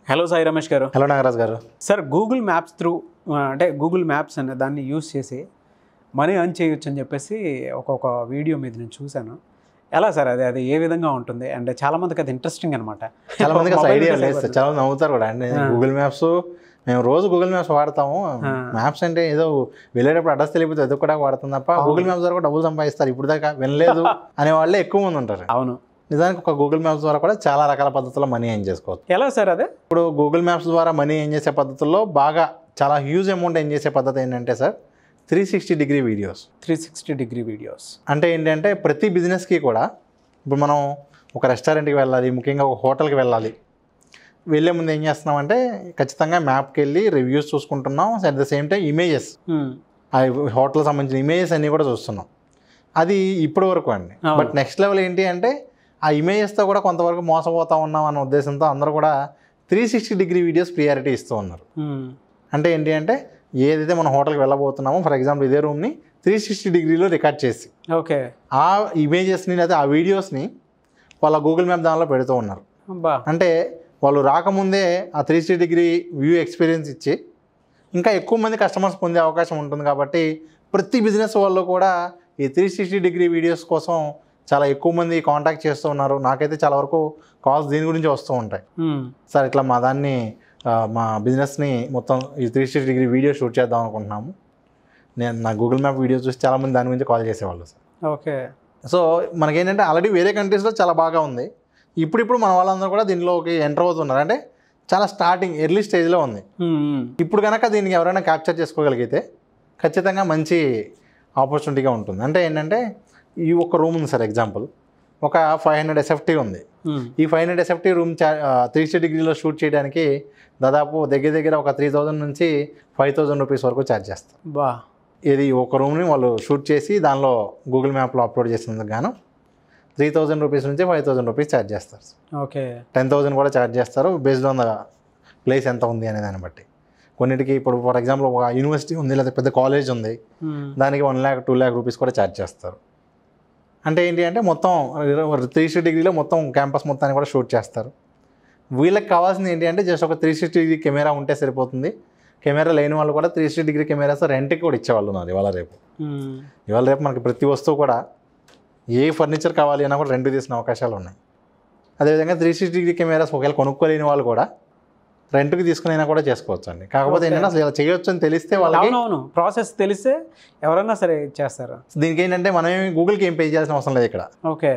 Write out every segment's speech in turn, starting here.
Hello Sai Ramesh గారు. Hello Nagaraj గారు. Sir Google maps through అంటే గూగుల్ మ్యాప్స్ అనే దాన్ని యూస్ చేసి మనీ ఎర్న్ చేయొచ్చు అని చెప్పేసి ఒక్కొక్క వీడియో మీద నేను చూశాను. ఎలా సార్ అది ఏ విధంగా ఉంటుంది? అండ్ చాలా మందికి అది ఇంట్రెస్టింగ్ అనమాట. చాలా మందికి అసలు ఐడియా లేదు సార్. చాలా మంది నవ్వుతారు కూడా. అంటే గూగుల్ మ్యాప్స్ మేము రోజు గూగుల్ మ్యాప్స్ వాడతాము. మ్యాప్స్ అంటే ఏదో వెళ్ళేటప్పుడు అడ్రస్ తెలియకపోతే ఎదుగు కూడా వాడుతుంది తప్ప గూగుల్ మ్యాప్స్ ద్వారా కూడా డబ్బులు సంపాదిస్తారు ఇప్పుడు దాకా వినలేదు అనే వాళ్ళే ఎక్కువ మంది ఉంటారు. అవును, నిజానికి ఒక గూగుల్ మ్యాప్స్ ద్వారా కూడా చాలా రకాల పద్ధతుల్లో మనీ ఎర్న్ చేసుకోవచ్చు. ఎలా సార్ అదే? ఇప్పుడు గూగుల్ మ్యాప్స్ ద్వారా మనీ ఎర్న్ చేసే పద్ధతుల్లో బాగా చాలా హ్యూజ్ అమౌంట్ ఎర్న్ చేసే పద్ధతి ఏంటంటే సార్ 360 వీడియోస్. 360 వీడియోస్ అంటే ఏంటంటే ప్రతి బిజినెస్కి కూడా ఇప్పుడు మనం ఒక రెస్టారెంట్కి వెళ్ళాలి, ముఖ్యంగా ఒక హోటల్కి వెళ్ళాలి. వెళ్ళే ముందు ఏం చేస్తున్నామంటే ఖచ్చితంగా మ్యాప్కి వెళ్ళి రివ్యూస్ చూసుకుంటున్నాం. At the same time images, ఆ హోటల్కి సంబంధించిన ఇమేజెస్ అన్నీ కూడా చూస్తున్నాం. అది ఇప్పటి వరకు అండి. బట్ నెక్స్ట్ లెవెల్ ఏంటి అంటే ఆ ఇమేజెస్తో కూడా కొంతవరకు మోసపోతూ ఉన్నాం అన్న ఉద్దేశంతో అందరూ కూడా 360 వీడియోస్ ప్రియారిటీ ఇస్తూ ఉన్నారు. అంటే ఏంటి అంటే ఏదైతే మనం హోటల్కి వెళ్ళబోతున్నామో ఫర్ ఎగ్జాంపుల్ ఇదే రూమ్ని 360 రికార్డ్ చేసి ఓకే ఆ ఇమేజెస్ని లేదా ఆ వీడియోస్ని వాళ్ళ గూగుల్ మ్యాప్ దానిలో పెడుతూ ఉన్నారు. అంటే వాళ్ళు రాకముందే ఆ 360 వ్యూ ఎక్స్పీరియన్స్ ఇచ్చి ఇంకా ఎక్కువ మంది కస్టమర్స్ పొందే అవకాశం ఉంటుంది. కాబట్టి ప్రతి బిజినెస్ వాళ్ళు కూడా ఈ 360 వీడియోస్ కోసం చాలా ఎక్కువ మంది కాంటాక్ట్ చేస్తూ ఉన్నారు. నాకైతే చాలా వరకు కాల్స్ దీని గురించి వస్తూ ఉంటాయి. సార్ ఇట్లా మా దాన్ని మా బిజినెస్ని మొత్తం ఈ 360 వీడియో షూట్ చేద్దాం అనుకుంటున్నాము. నేను నా గూగుల్ మ్యాప్ వీడియో చూసి చాలామంది దాని గురించి కాల్ చేసేవాళ్ళు సార్. ఓకే. సో మనకేంటంటే ఆల్రెడీ వేరే కంట్రీస్లో చాలా బాగా ఉంది. ఇప్పుడు మన వాళ్ళందరూ కూడా దీనిలోకి ఎంటర్ అవుతున్నారు. అంటే చాలా స్టార్టింగ్ ఎర్లీ స్టేజ్లో ఉంది. ఇప్పుడు కనుక దీనికి ఎవరైనా క్యాప్చర్ చేసుకోగలిగితే ఖచ్చితంగా మంచి ఆపర్చునిటీగా ఉంటుంది. అంటే ఏంటంటే ఈ ఒక్క రూమ్ ఉంది సార్, ఎగ్జాంపుల్ ఒక 500 SFT ఉంది. ఈ 500 SFT రూమ్ 360 షూట్ చేయడానికి దాదాపు దగ్గర ఒక 3000 నుంచి 5000 రూపీస్ వరకు ఛార్జ్ చేస్తారు. ఇది ఒక రూమ్ని వాళ్ళు షూట్ చేసి దానిలో గూగుల్ మ్యాప్లో అప్లోడ్ చేసినందుకు గాను 3000 రూపీస్ నుంచి 5000 రూపీస్ ఛార్జ్ చేస్తారు. ఓకే. 10,000 కూడా ఛార్జ్ చేస్తారు బేస్డ్ ఆన్ ద ప్లేస్ ఎంత ఉంది అనే దాన్ని బట్టి. కొన్నిటికి ఇప్పుడు ఫర్ ఎగ్జాంపుల్ ఒక యూనివర్సిటీ ఉంది లేదా పెద్ద కాలేజ్ ఉంది, దానికి 1 lakh 2 lakh రూపీస్ కూడా ఛార్జ్ చేస్తారు. అంటే ఏంటి అంటే మొత్తం 360 మొత్తం క్యాంపస్ మొత్తాన్ని కూడా షూట్ చేస్తారు. వీళ్ళకి కావాల్సింది ఏంటి అంటే జస్ట్ ఒక 360 కెమెరా ఉంటే సరిపోతుంది. కెమెరా లేని వాళ్ళు కూడా 360 కెమెరాస్ రెంట్కి కూడా ఇచ్చేవాళ్ళు ఉన్నారు. ఇవాళ రేపు మనకి ప్రతి వస్తువు కూడా ఏ ఫర్నిచర్ కావాలి అన్నా కూడా రెంట్కి తీసిన అవకాశాలు ఉన్నాయి. అదేవిధంగా 360 కెమెరాస్ ఒకవేళ కొనుక్కోలేని వాళ్ళు కూడా రెంట్కి తీసుకునైనా కూడా చేసుకోవచ్చు అండి. కాకపోతే ఏంటంటే అసలు ఇలా చేయొచ్చు అని తెలిస్తే వాళ్ళకి ప్రాసెస్ తెలిస్తే ఎవరైనా సరే చేస్తారు. దీనికి ఏంటంటే మనం గూగుల్కి ఏం పే చేయాల్సిన అవసరం లేదు ఇక్కడ. ఓకే,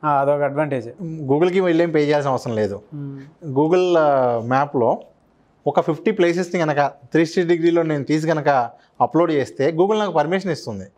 అదొక అడ్వాంటేజ్. గూగుల్కి వెళ్ళి ఏం పే చేయాల్సిన అవసరం లేదు. గూగుల్ మ్యాప్లో ఒక 50 ప్లేసెస్ని కనుక 360 నేను తీసి కనుక అప్లోడ్ చేస్తే గూగుల్ నాకు పర్మిషన్ ఇస్తుంది.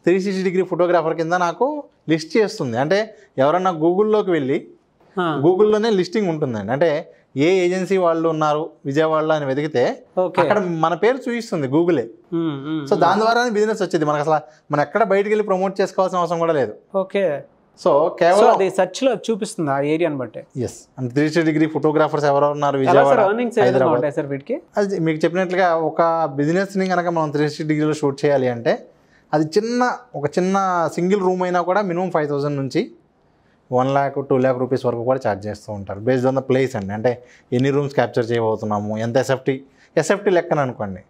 360 ఫోటోగ్రాఫర్ కింద నాకు లిస్ట్ చేస్తుంది. అంటే ఎవరన్నా గూగుల్లోకి వెళ్ళి గూగుల్లోనే లిస్టింగ్ ఉంటుందండి. అంటే ఏ ఏజెన్సీ వాళ్ళు ఉన్నారు విజయవాడలో అని వెతికితే అక్కడ మన పేరు చూపిస్తుంది గూగులే. సో దాని ద్వారానే బిజినెస్ వచ్చేది. మనకు అసలు మనం ఎక్కడ బయటకు వెళ్ళి ప్రమోట్ చేసుకోవాల్సిన అవసరం కూడా లేదు. ఓకే. సో కేవలం అది సెర్చ్ లో చూపిస్తుంది ఆ ఏరియాని బట్టి. ఎస్, అంటే 360 ఫోటోగ్రాఫర్స్ ఎవరు ఉన్నారు విజయవాడ అది మీకు చెప్పినట్లుగా ఒక బిజినెస్ని కనుక మనం 360 షూట్ చేయాలి అంటే అది ఒక చిన్న సింగిల్ రూమ్ అయినా కూడా మినిమం 5000 నుంచి 1 lakh 2 lakh రూపీస్ వరకు కూడా ఛార్జ్ చేస్తూ ఉంటారు బేస్డ్ ఆన్ ద ప్లేస్ అండి. అంటే ఎన్ని రూమ్స్ క్యాప్చర్ చేయబోతున్నాము, ఎంత ఎస్ఎఫ్టీ లెక్కన అనుకోండి,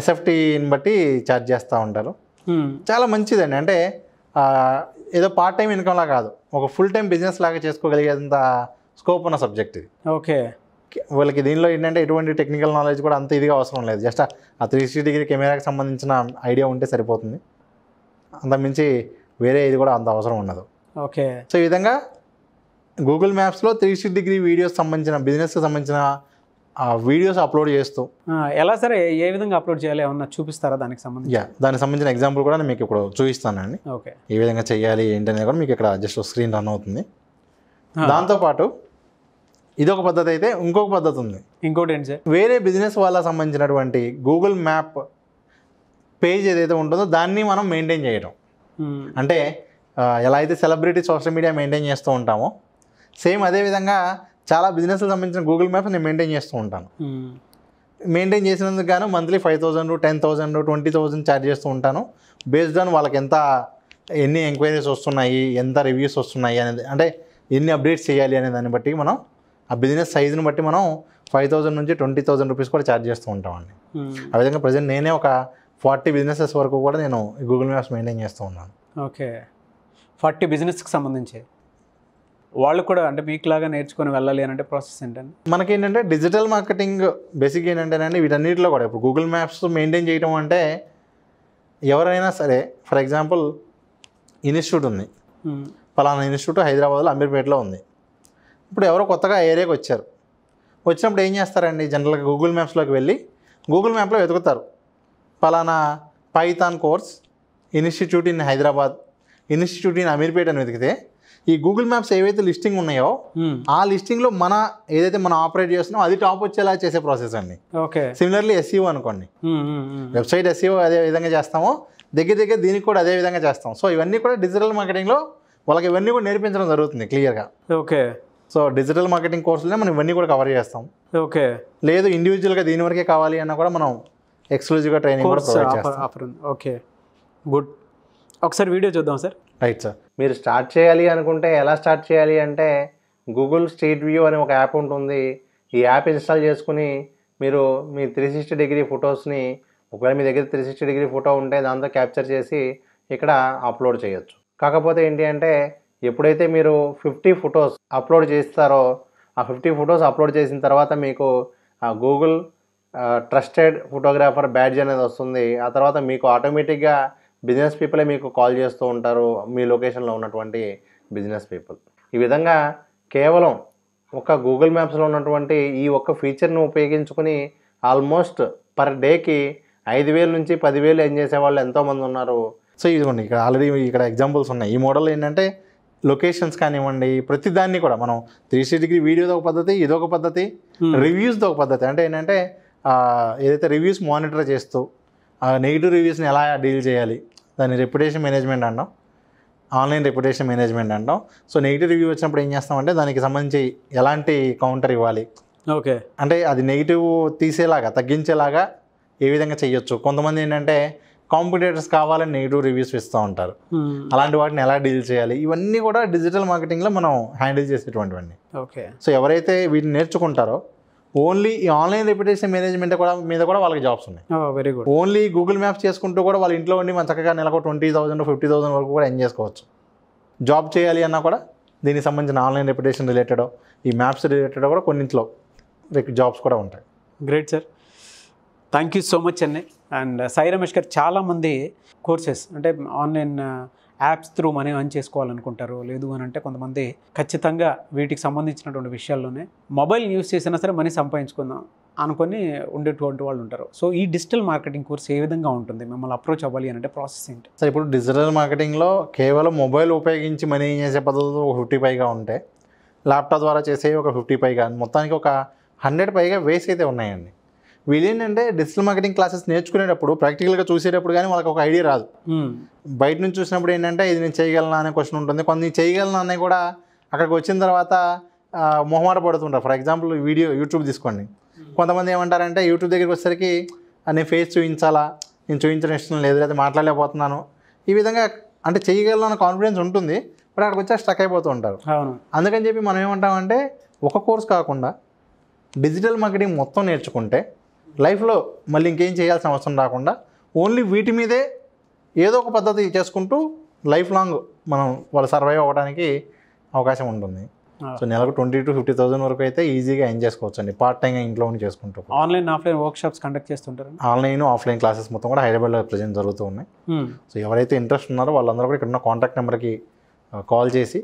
ఎస్ఎఫ్టీని బట్టి ఛార్జ్ చేస్తూ ఉంటారు. చాలా మంచిదండి. అంటే ఏదో పార్ట్ టైం ఇన్కమ్లా కాదు, ఒక ఫుల్ టైం బిజినెస్ లాగా చేసుకోగలిగేంత స్కోప్ ఉన్న సబ్జెక్ట్ ఇది. ఓకే. వాళ్ళకి దీనిలో ఏంటంటే ఎటువంటి టెక్నికల్ నాలెడ్జ్ కూడా అంత ఇదిగా అవసరం లేదు. జస్ట్ ఆ 360 కెమెరాకి సంబంధించిన ఐడియా ఉంటే సరిపోతుంది. అంతకుమించి వేరే ఇది కూడా అంత అవసరం ఉండదు. ఓకే. సో ఈ విధంగా గూగుల్ మ్యాప్స్లో 360 వీడియోస్ సంబంధించిన బిజినెస్కి సంబంధించిన వీడియోస్ అప్లోడ్ చేస్తూ ఎలా సరే ఏ విధంగా అప్లోడ్ చేయాలి ఏమన్నా చూపిస్తారా దానికి సంబంధించి? దానికి సంబంధించిన ఎగ్జాంపుల్ కూడా నేను మీకు ఇప్పుడు చూపిస్తానండి. ఓకే. ఏ విధంగా చేయాలి ఏంటనేది కూడా మీకు ఇక్కడ జస్ట్ స్క్రీన్ రన్ అవుతుంది. దాంతోపాటు ఇదొక పద్ధతి అయితే ఇంకొక పద్ధతి ఉంది. ఇంకోటి ఏంటి సార్? వేరే బిజినెస్ వాళ్ళకి సంబంధించినటువంటి గూగుల్ మ్యాప్ పేజ్ ఏదైతే ఉంటుందో దాన్ని మనం మెయింటైన్ చేయడం. అంటే ఎలా అయితే సెలబ్రిటీ సోషల్ మీడియా మెయింటైన్ చేస్తూ ఉంటామో సేమ్ అదేవిధంగా చాలా బిజినెస్కి సంబంధించిన గూగుల్ మ్యాప్స్ నేను మెయింటైన్ చేస్తూ ఉంటాను. మెయింటైన్ చేసినందుకు గాను మంత్లీ 5000 10,000 20,000 ఛార్జ్ చేస్తూ ఉంటాను. బేస్డ్ ఆన్ వాళ్ళకి ఎన్ని ఎంక్వైరీస్ వస్తున్నాయి, ఎంత రివ్యూస్ వస్తున్నాయి అనేది. అంటే ఎన్ని అప్డేట్స్ చేయాలి అనే దాన్ని బట్టి మనం ఆ బిజినెస్ సైజుని బట్టి మనం 5,000 నుంచి 20,000 రూపీస్ కూడా ఛార్జ్ చేస్తూ ఉంటామండి. ఆ విధంగా ప్రజెంట్ నేనే ఒక 40 బిజినెసెస్ వరకు కూడా నేను గూగుల్ మ్యాప్స్ మెయింటైన్ చేస్తూ ఉన్నాను. ఓకే, 40 బిజినెస్కి సంబంధించి వాళ్ళు కూడా అంటే మీకులాగా నేర్చుకొని వెళ్ళాలి అని అంటే ప్రాసెస్ ఏంటండి? మనకేంటంటే డిజిటల్ మార్కెటింగ్ బేసిక్ ఏంటంటేనండి వీటన్నిటిలో కూడా ఇప్పుడు గూగుల్ మ్యాప్స్ మెయింటైన్ చేయడం అంటే ఎవరైనా సరే ఫర్ ఎగ్జాంపుల్ ఇన్స్టిట్యూట్ ఉంది, పలానా ఇన్స్టిట్యూట్ హైదరాబాద్లో అమీర్పేటలో ఉంది. ఇప్పుడు ఎవరో కొత్తగా ఏరియాకి వచ్చారు, వచ్చినప్పుడు ఏం చేస్తారండి జనరల్గా గూగుల్ మ్యాప్స్లోకి వెళ్ళి గూగుల్ మ్యాప్లో వెతుకుతారు పలానా Python course institute in Hyderabad, institute in Ameerpet అని వెతికితే ఈ గూగుల్ మ్యాప్స్ ఏవైతే లిస్టింగ్ ఉన్నాయో ఆ లిస్టింగ్లో ఏదైతే మనం ఆపరేట్ చేస్తున్నామో అది టాప్ వచ్చేలా చేసే ప్రాసెస్ అండి. ఓకే, సిమిలర్లీ SEO అనుకోండి, వెబ్సైట్ SEO అదే విధంగా చేస్తామో దగ్గర దీనికి కూడా అదే విధంగా చేస్తాం. సో ఇవన్నీ కూడా డిజిటల్ మార్కెటింగ్లో వాళ్ళకి ఇవన్నీ కూడా నేర్పించడం జరుగుతుంది క్లియర్గా. ఓకే, సో డిజిటల్ మార్కెటింగ్ కోర్సులనే మనం ఇవన్నీ కూడా కవర్ చేస్తాం. ఓకే, లేదు ఇండివిజువల్గా దీని వరకే కావాలి అన్నా కూడా మనం ఎక్స్క్లూజివ్గా ట్రైనింగ్ కూడా ప్రొవైడ్ చేస్తాం. Okay, good. ఒకసారి వీడియో చూద్దాం సార్. Right sir. మీరు స్టార్ట్ చేయాలి అనుకుంటే ఎలా స్టార్ట్ చేయాలి అంటే గూగుల్ స్ట్రీట్ వ్యూ అనే ఒక యాప్ ఉంటుంది. ఈ యాప్ ఇన్స్టాల్ చేసుకుని మీరు మీ 360 డిగ్రీ ఫొటోస్ని ఒకవేళ మీ దగ్గర 360 డిగ్రీ ఫోటో ఉంటే దాంతో క్యాప్చర్ చేసి ఇక్కడ అప్లోడ్ చేయొచ్చు. కాకపోతే ఏంటి అంటే ఎప్పుడైతే మీరు 50 ఫొటోస్ అప్లోడ్ చేస్తారో ఆ 50 ఫొటోస్ అప్లోడ్ చేసిన తర్వాత మీకు ఆ గూగుల్ ట్రస్టెడ్ ఫోటోగ్రాఫర్ బ్యాడ్జ్ అనేది వస్తుంది. ఆ తర్వాత మీకు ఆటోమేటిక్గా బిజినెస్ పీపులే మీకు కాల్ చేస్తూ ఉంటారు, మీ లొకేషన్లో ఉన్నటువంటి బిజినెస్ పీపుల్. ఈ విధంగా కేవలం ఒక గూగుల్ మ్యాప్స్లో ఉన్నటువంటి ఈ ఒక్క ఫీచర్ను ఉపయోగించుకుని ఆల్మోస్ట్ పర్ డేకి 5,000 నుంచి 10,000 ఎర్న్ చేసే వాళ్ళు ఎంతోమంది ఉన్నారు. సో ఇదిగోండి ఇక్కడ ఆల్రెడీ ఇక్కడ ఎగ్జాంపుల్స్ ఉన్నాయి. ఈ మోడల్ ఏంటంటే లొకేషన్స్ కానివ్వండి ప్రతిదాన్ని కూడా మనం 360 డిగ్రీ వీడియోతో ఒక పద్ధతి, ఇదొక పద్ధతి, రివ్యూస్తో ఒక పద్ధతి. అంటే ఏంటంటే ఏదైతే రివ్యూస్ మానిటర్ చేస్తూ నెగిటివ్ రివ్యూస్ని ఎలా డీల్ చేయాలి దాన్ని రెప్యుటేషన్ మేనేజ్మెంట్ అంటాం, ఆన్లైన్ రెప్యుటేషన్ మేనేజ్మెంట్ అంటాం. సో నెగిటివ్ రివ్యూ వచ్చినప్పుడు ఏం చేస్తామంటే దానికి సంబంధించి ఎలాంటి కౌంటర్ ఇవ్వాలి, ఓకే అంటే అది నెగిటివ్ తీసేలాగా తగ్గించేలాగా ఏ విధంగా చేయొచ్చు. కొంతమంది ఏంటంటే కాంపిటేటర్స్ కావాలని నెగిటివ్ రివ్యూస్ ఇస్తూ ఉంటారు, అలాంటి వాటిని ఎలా డీల్ చేయాలి ఇవన్నీ కూడా డిజిటల్ మార్కెటింగ్లో మనం హ్యాండిల్ చేసేటువంటివన్నీ. ఓకే, సో ఎవరైతే వీటిని నేర్చుకుంటారో ఓన్లీ ఈ ఆన్లైన్ రెప్యుటేషన్ మేనేజ్మెంట్ మీద కూడా వాళ్ళకి జాబ్స్ ఉన్నాయి. Very good. Only Google maps చేసుకుంటూ కూడా వాళ్ళ ఇంట్లో ఉండి మన చక్కగా నెలకు 20,000 50,000 వరకు కూడా ఎర్న్ చేసుకోవచ్చు. జాబ్ చేయాలి అన్నా కూడా దీనికి సంబంధించిన ఆన్లైన్ రెప్యుటేషన్ రిలేటెడ్ ఈ మ్యాప్స్ రిలేటెడ్ కూడా కొన్నింటిలో జాబ్స్ కూడా ఉంటాయి. Great sir, thank you so much అండి. అండ్ సాయి రమేష్ గారు చాలామంది కోర్సెస్ అంటే online apps through money earn చేసుకోవాలనుకుంటారు, లేదు అని అంటే కొంతమంది ఖచ్చితంగా వీటికి సంబంధించినటువంటి విషయాల్లోనే మొబైల్ యూస్ చేసినా సరే మనీ సంపాదించుకుందాం అనుకొని ఉండేటువంటి వాళ్ళు ఉంటారు. సో ఈ డిజిటల్ మార్కెటింగ్ కోర్స్ ఏ విధంగా ఉంటుంది, మిమ్మల్ని అప్రోచ్ అవ్వాలి అంటే ప్రాసెస్ ఏంటి? సార్ ఇప్పుడు డిజిటల్ మార్కెటింగ్లో కేవలం మొబైల్ ఉపయోగించి మనీ చేసే పద్ధతులు 50 పైగా ఉంటే, ల్యాప్టాప్ ద్వారా చేసే ఒక 50 పైగా, మొత్తానికి ఒక 100 పైగా వేస్ అయితే ఉన్నాయండి. వీళ్ళు ఏంటంటే డిజిటల్ మార్కెటింగ్ క్లాసెస్ నేర్చుకునేటప్పుడు ప్రాక్టికల్గా చూసేటప్పుడు కానీ వాళ్ళకి ఒక ఐడియా రాదు. బయట నుంచి చూసినప్పుడు ఏంటంటే ఇది నేను చేయగలనా అనే క్వశ్చన్ ఉంటుంది. కొన్ని చేయగలనా అనే కూడా అక్కడికి వచ్చిన తర్వాత మొహమాట పడుతుంటారు. ఫర్ ఎగ్జాంపుల్ యూట్యూబ్ తీసుకోండి. కొంతమంది ఏమంటారంటే యూట్యూబ్ దగ్గరికి వచ్చేసరికి నేను ఫేస్ చూపించాలా, నేను చూపించడం ఇష్టం లేదు, లేదా మాట్లాడలేకపోతున్నాను, ఈ విధంగా అంటే చేయగలన కాన్ఫిడెన్స్ ఉంటుంది, బట్ అక్కడికి వచ్చి స్టక్ అయిపోతూ ఉంటారు. అందుకని చెప్పి మనం ఏమంటామంటే ఒక కోర్స్ కాకుండా డిజిటల్ మార్కెటింగ్ మొత్తం నేర్చుకుంటే లైఫ్లో మళ్ళీ ఇంకేం చేయాల్సిన అవసరం రాకుండా ఓన్లీ వీటి మీదే ఏదో ఒక పద్ధతి చేసుకుంటూ లైఫ్ లాంగ్ మనం వాళ్ళు సర్వైవ్ అవ్వడానికి అవకాశం ఉంటుంది. సో నెలకు 20,000 to 50,000 వరకు అయితే ఈజీగా ఎంజాయ్ చేసుకోవచ్చు అండి, పార్ట్ టైంగా ఇంట్లో ఉండి చేసుకుంటూ. Online offline work shops conduct చేస్తుంటారు. ఆన్లైన్ ఆఫ్లైన్ క్లాసెస్ మొత్తం కూడా హైదరాబాద్లో ప్రజెంట్ జరుగుతూ ఉన్నాయి. సో ఎవరైతే ఇంట్రెస్ట్ ఉన్నారో వాళ్ళందరూ కూడా ఇక్కడ ఉన్న కాంటాక్ట్ నెంబర్కి కాల్ చేసి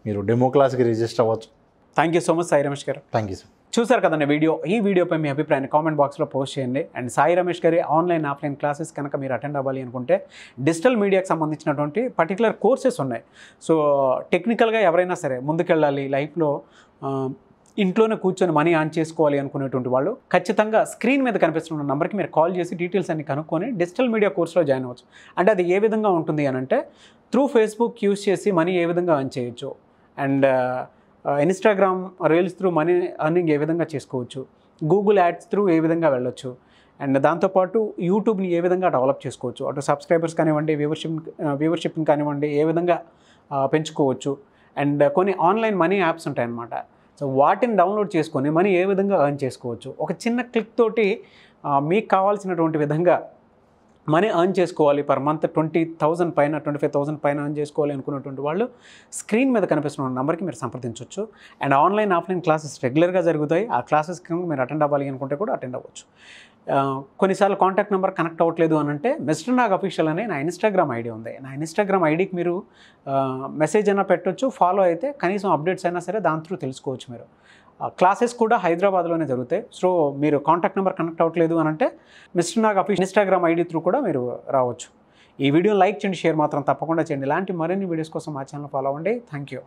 మీరు డెమో క్లాస్కి రిజిస్టర్ అవ్వచ్చు. Thank you so much Sai Ramesh గారు. Thank you sir. చూసారు కదండి వీడియో. ఈ వీడియోపై మీ అభిప్రాయాన్ని కామెంట్ బాక్స్లో పోస్ట్ చేయండి. అండ్ సాయి రమేష్ గారి ఆన్లైన్ ఆఫ్లైన్ క్లాసెస్ కనుక మీరు అటెండ్ అవ్వాలి అనుకుంటే డిజిటల్ మీడియాకి సంబంధించినటువంటి పర్టికులర్ కోర్సెస్ ఉన్నాయి. సో టెక్నికల్గా ఎవరైనా సరే ముందుకెళ్ళాలి లైఫ్లో, ఇంట్లోనే కూర్చొని మనీ ఆన్ చేసుకోవాలి అనుకునేటువంటి వాళ్ళు ఖచ్చితంగా స్క్రీన్ మీద కనిపిస్తున్న నెంబర్కి మీరు కాల్ చేసి డీటెయిల్స్ అన్ని కనుక్కొని డిజిటల్ మీడియా కోర్సులో జాయిన్ అవ్వచ్చు. అంటే అది ఏ విధంగా ఉంటుంది అని అంటే త్రూ ఫేస్బుక్ యూస్ చేసి మనీ ఏ విధంగా అర్న్ చేయొచ్చు, and Instagram reels through money earning ఏ విధంగా చేసుకోవచ్చు, గూగుల్ యాడ్స్ త్రూ ఏ విధంగా వెళ్ళొచ్చు, అండ్ దాంతోపాటు యూట్యూబ్ని ఏ విధంగా డెవలప్ చేసుకోవచ్చు, అటు సబ్స్క్రైబర్స్ కానివ్వండి, వ్యూవర్షిప్ని కానివ్వండి ఏ విధంగా పెంచుకోవచ్చు, అండ్ కొన్ని ఆన్లైన్ మనీ యాప్స్ ఉంటాయన్నమాట. సో వాటిని డౌన్లోడ్ చేసుకొని మనీ ఏ విధంగా ఎర్న్ చేసుకోవచ్చు, ఒక చిన్న క్లిక్ తోటి మీకు కావాల్సినటువంటి విధంగా మనీ ఎర్న్ చేసుకోవాలి, పర్ మంత్ 20,000 పైన 25,000 పైన ఎర్న్ చేసుకోవాలి అనుకున్నటువంటి వాళ్ళు స్క్రీన్ మీద కనిపిస్తున్న నెంబర్కి మీరు సంప్రదించవచ్చు. అండ్ ఆన్లైన్ ఆఫ్లైన్ క్లాసెస్ రెగ్యులర్గా జరుగుతాయి. ఆ క్లాసెస్కి మీరు అటెండ్ అవ్వాలి అనుకుంటే కూడా అటెండ్ అవ్వచ్చు. కొన్నిసార్లు కాంటాక్ట్ నెంబర్ కనెక్ట్ అవ్వట్లేదు అని అంటే మిస్టర్ నాగ్ అఫీషియల్ అనే నా ఇన్స్టాగ్రామ్ ఐడి ఉంది. నా ఇన్స్టాగ్రామ్ ఐడికి మీరు మెసేజ్ అయినా పెట్టవచ్చు, ఫాలో అయితే కనీసం అప్డేట్స్ అయినా సరే దాని త్రూ తెలుసుకోవచ్చు మీరు. క్లాసెస్ కూడా హైదరాబాద్లోనే జరుగుతాయి. సో మీరు కాంటాక్ట్ నెంబర్ కనెక్ట్ అవ్వట్లేదు అని అంటే mister Nag official Instagram ID through కూడా మీరు రావచ్చు. ఈ వీడియో లైక్ చేయండి, షేర్ మాత్రం తప్పకుండా చేయండి. ఇలాంటి మరిన్ని వీడియోస్ కోసం మా ఛానల్ ఫాలో అవ్వండి. Thank you.